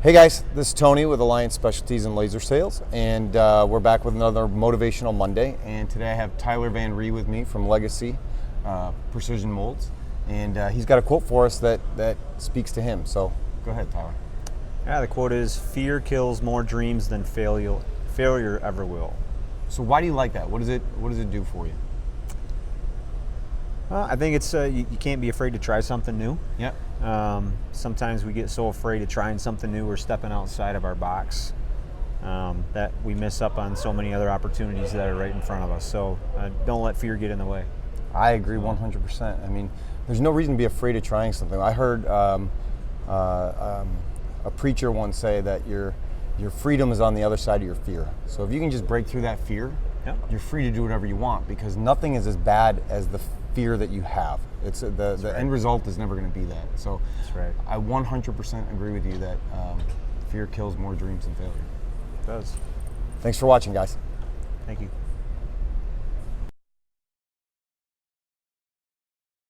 Hey guys, this is Tony with Alliance Specialties in Laser Sales, and we're back with another Motivational Monday. And today I have Tyler VanRee with me from Legacy Precision Molds, and he's got a quote for us that speaks to him. So go ahead, Tyler. Yeah, the quote is, "Fear kills more dreams than failure ever will." So why do you like that? What does it do for you? I think it's you can't be afraid to try something new. Yeah. Sometimes we get so afraid of trying something new or stepping outside of our box that we miss up on so many other opportunities that are right in front of us. So don't let fear get in the way. I agree 100%. I mean, there's no reason to be afraid of trying something. I heard a preacher once say that your freedom is on the other side of your fear. So if you can just break through that fear, Yep. You're free to do whatever you want, because nothing is as bad as the fear that you have. It's the right. end result is never going to be that. So That's right. I 100% agree with you that fear kills more dreams than failure. It does. Thanks for watching, guys. Thank you.